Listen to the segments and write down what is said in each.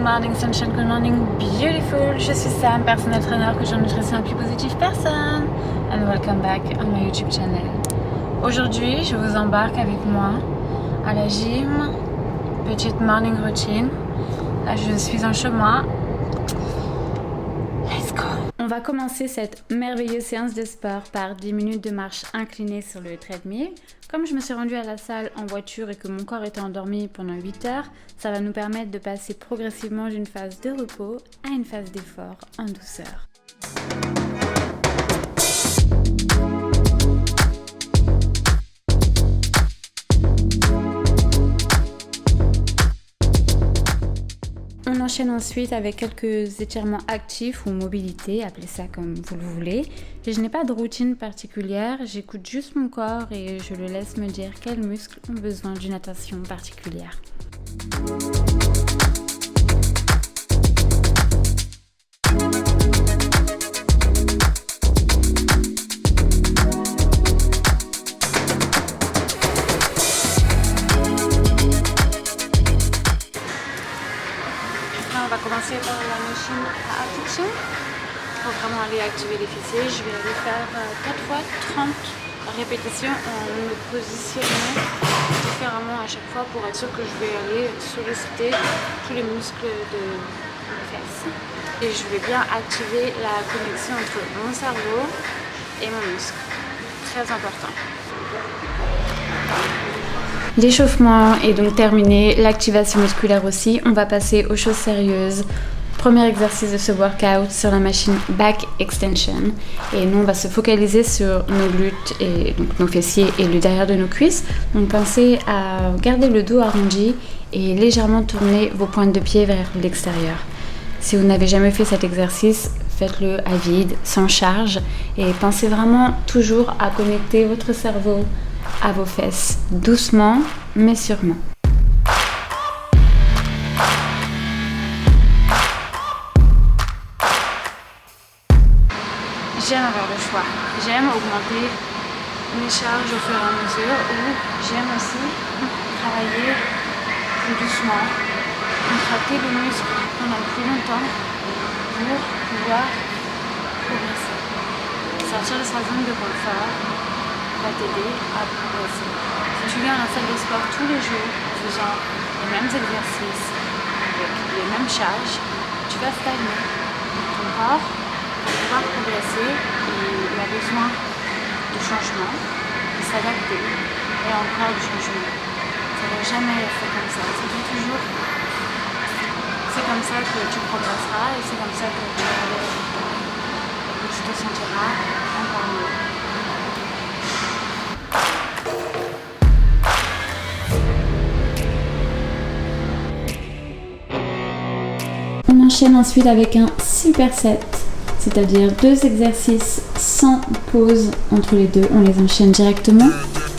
Morning sunshine, good morning beautiful. Je suis Sam, personal trainer, coach en nutrition et plus positive personne. And welcome back on my YouTube channel. Aujourd'hui, je vous embarque avec moi à la gym. Petite morning routine. Là, je suis en chemin. Let's go. On va commencer cette merveilleuse séance de sport par 10 minutes de marche inclinée sur le treadmill. Comme je me suis rendue à la salle en voiture et que mon corps était endormi pendant 8 heures, ça va nous permettre de passer progressivement d'une phase de repos à une phase d'effort en douceur. On enchaîne ensuite avec quelques étirements actifs ou mobilité, appelez ça comme vous le voulez. Je n'ai pas de routine particulière, j'écoute juste mon corps et je le laisse me dire quels muscles ont besoin d'une attention particulière. On va commencer par la machine à adduction pour vraiment aller activer les fessiers. Je vais aller faire 4 fois 30 répétitions en me positionnant différemment à chaque fois pour être sûr que je vais aller solliciter tous les muscles de mes fesses. Et je vais bien activer la connexion entre mon cerveau et mon muscle. Très important. L'échauffement est donc terminé, l'activation musculaire aussi. On va passer aux choses sérieuses. Premier exercice de ce workout sur la machine back extension. Et nous, on va se focaliser sur nos glutes et donc nos fessiers et le derrière de nos cuisses. Donc pensez à garder le dos arrondi et légèrement tourner vos pointes de pied vers l'extérieur. Si vous n'avez jamais fait cet exercice, faites-le à vide, sans charge. Et pensez vraiment toujours à connecter votre cerveau à vos fesses, doucement mais sûrement. J'aime avoir le choix. J'aime augmenter mes charges au fur et à mesure ou j'aime aussi travailler plus doucement, contracter les muscles pendant plus longtemps pour pouvoir progresser. Sortir de sa zone de confort va t'aider à progresser. Si tu viens à la salle de sport tous les jours en faisant les mêmes exercices, avec les mêmes charges, tu vas stagner. Ton corps va pouvoir progresser et il a besoin de changement, de s'adapter et encore de changement. Ça ne va jamais être comme ça. C'est comme ça que tu progresseras et c'est comme ça que tu vas avoir des résultats. Et que tu te sentiras encore mieux. On enchaîne ensuite avec un superset, c'est-à-dire 2 exercices sans pause entre les deux. On les enchaîne directement.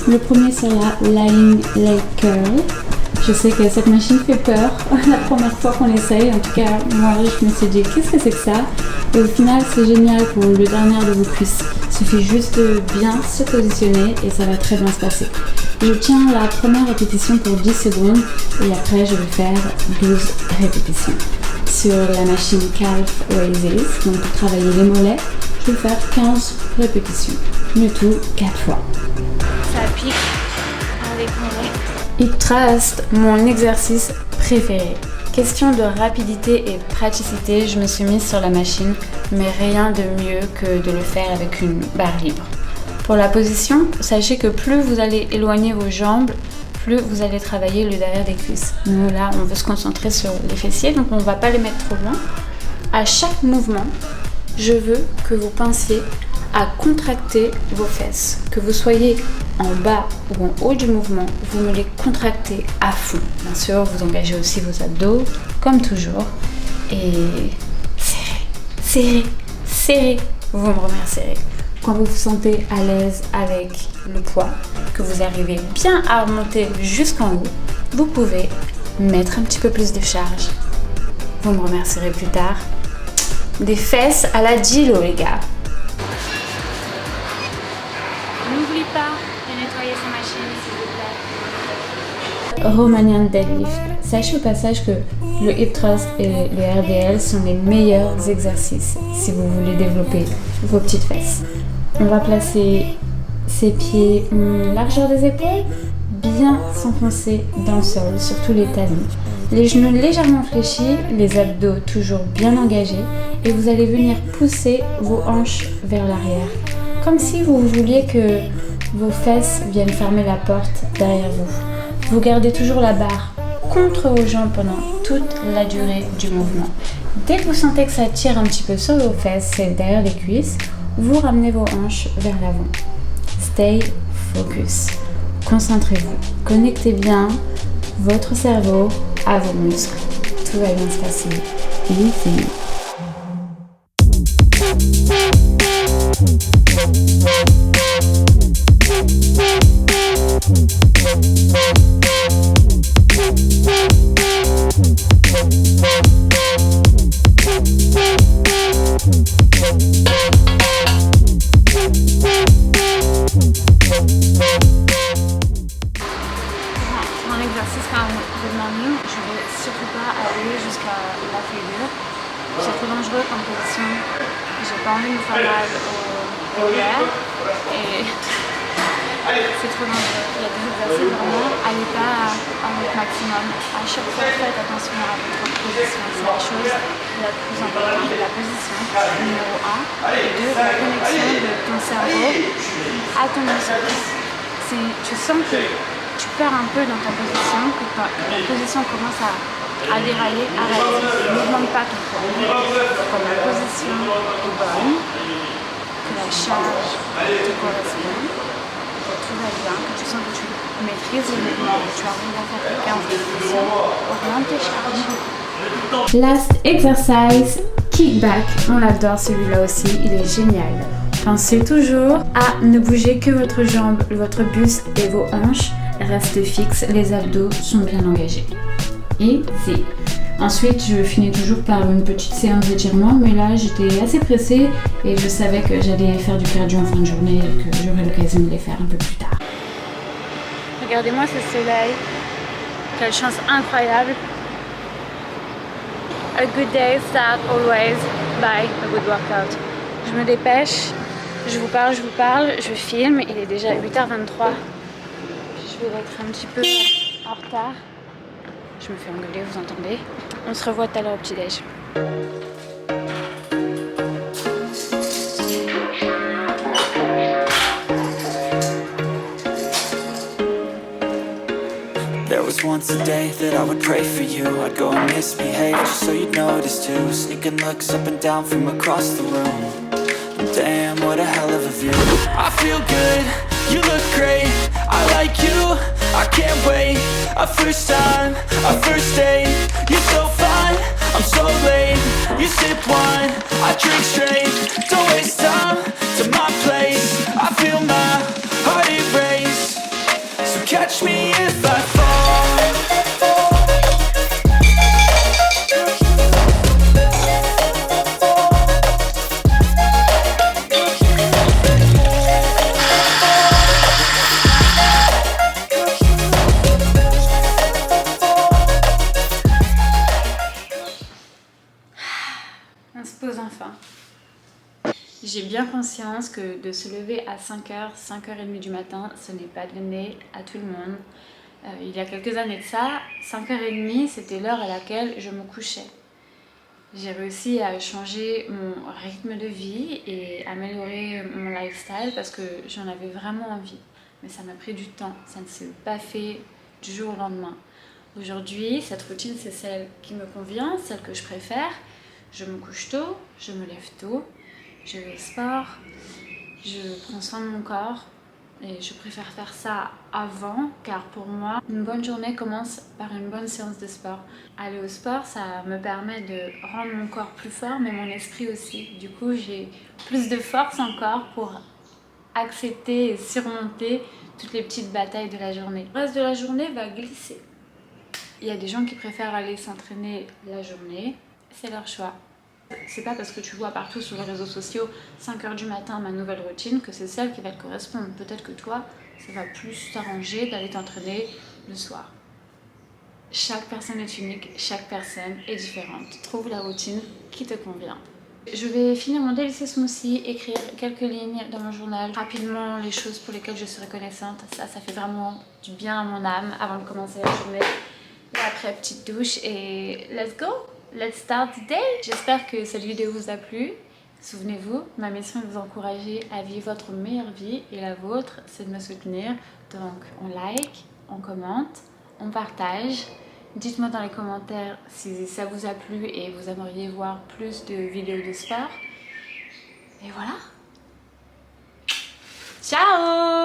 Le premier sera lying leg curl. Je sais que cette machine fait peur la première fois qu'on l'essaye. En tout cas, moi, je me suis dit, qu'est-ce que c'est que ça? Et au final, c'est génial pour le derrière de vos cuisses. Il suffit juste de bien se positionner et ça va très bien se passer. Je tiens la première répétition pour 10 secondes et après, je vais faire 12 répétitions. Sur la machine calf raises, donc pour travailler les mollets, je vais faire 15 répétitions. Le tout 4 fois. Ça pique avec mollets. Il te reste mon exercice préféré. Question de rapidité et praticité, je me suis mise sur la machine, mais rien de mieux que de le faire avec une barre libre. Pour la position, sachez que plus vous allez éloigner vos jambes, plus vous allez travailler le derrière des cuisses. Nous là, on veut se concentrer sur les fessiers, donc on ne va pas les mettre trop loin. À chaque mouvement, je veux que vous pensiez à contracter vos fesses. Que vous soyez en bas ou en haut du mouvement, vous me les contractez à fond. Bien sûr, vous engagez aussi vos abdos, comme toujours. Et serrez, serrez. Vous me remercierez. Quand vous vous sentez à l'aise avec le poids, que vous arrivez bien à remonter jusqu'en haut, vous pouvez mettre un petit peu plus de charge. Vous me remercierez plus tard. Des fesses à la Gilo, les gars. N'oublie pas de nettoyer sa machine, s'il vous plaît. Romanian deadlift. Sachez au passage que le hip thrust et le RDL sont les meilleurs exercices si vous voulez développer vos petites fesses. On va placer ses pieds largeur des épaules, bien s'enfoncer dans le sol, surtout les talons. Les genoux légèrement fléchis, les abdos toujours bien engagés et vous allez venir pousser vos hanches vers l'arrière. Comme si vous vouliez que vos fesses viennent fermer la porte derrière vous. Vous gardez toujours la barre contre vos jambes pendant toute la durée du mouvement. Dès que vous sentez que ça tire un petit peu sur vos fesses, c'est derrière les cuisses, vous ramenez vos hanches vers l'avant. Stay focus. Concentrez-vous. Connectez bien votre cerveau à vos muscles. Tout va bien se passer. Easy. C'est trop dangereux comme position. J'ai pas envie de me faire mal au lait et c'est trop dangereux. Il y a des exercices vraiment, allez pas à votre maximum. À chaque fois, faites attention à votre position. C'est la chose la plus importante. La position, numéro 1. Et 2, la connexion de ton cerveau à ton muscle. Tu sens que tu perds un peu dans ta position, que ta position commence à dérailler, arrête, ne demande pas ton corps. Quand la position est bonne, que la charge te correspond, que tout va bien, que tu sens que tu maîtrises le mouvement, que tu arrives à faire tes 15 répétitions, augmente tes charges. Last exercise, kickback. On l'adore celui-là aussi, il est génial. Pensez toujours à ne bouger que votre jambe, votre buste et vos hanches restent fixes, les abdos sont bien engagés. Easy. Ensuite, je finis toujours par une petite séance d'étirement, mais là j'étais assez pressée et je savais que j'allais faire du cardio en fin de journée et que j'aurais l'occasion de les faire un peu plus tard. Regardez-moi ce soleil, quelle chance incroyable. A good day start always by a good workout. Je me dépêche, je vous parle, je filme, il est déjà 8h23. Je vais être un petit peu en retard. Je me fais engueuler, vous entendez? On se revoit tout à l'heure au petit-déj. There was once a day that I would pray for you. I'd go and misbehave just so you'd notice too. Sneaking looks up and down from across the room. Damn, what a hell of a view. I feel good, you look great. I like you, I can't wait. A first time, a first date. You're so fine, I'm so late. You sip wine, I drink straight. Don't waste time to my place. I feel my heart erase. So catch me if I fall. J'ai bien conscience que de se lever à 5h, 5h30 du matin, ce n'est pas donné à tout le monde. Il y a quelques années de ça, 5h30, c'était l'heure à laquelle je me couchais. J'ai réussi à changer mon rythme de vie et améliorer mon lifestyle parce que j'en avais vraiment envie. Mais ça m'a pris du temps, ça ne s'est pas fait du jour au lendemain. Aujourd'hui, cette routine, c'est celle qui me convient, celle que je préfère. Je me couche tôt, je me lève tôt. Je vais au sport Je prends soin de mon corps et je préfère faire ça avant, car pour moi, une bonne journée commence par une bonne séance de sport. Aller au sport, ça me permet de rendre mon corps plus fort, mais mon esprit aussi. Du coup, j'ai plus de force encore pour accepter et surmonter toutes les petites batailles de la journée. Le reste de la journée va glisser. Il y a des gens qui préfèrent aller s'entraîner la journée, c'est leur choix. C'est pas parce que tu vois partout sur les réseaux sociaux 5h du matin ma nouvelle routine que c'est celle qui va te correspondre. Peut-être que toi, ça va plus t'arranger d'aller t'entraîner le soir. Chaque personne est unique, chaque personne est différente. Trouve la routine qui te convient. Je vais finir mon délicieux smoothie, écrire quelques lignes dans mon journal, rapidement les choses pour lesquelles je suis reconnaissante. Ça fait vraiment du bien à mon âme avant de commencer la journée. Et après, petite douche et let's go! Let's start the day! J'espère que cette vidéo vous a plu. Souvenez-vous, ma mission est de vous encourager à vivre votre meilleure vie et la vôtre, c'est de me soutenir. Donc, on like, on commente, on partage. Dites-moi dans les commentaires si ça vous a plu et vous aimeriez voir plus de vidéos de sport. Et voilà! Ciao!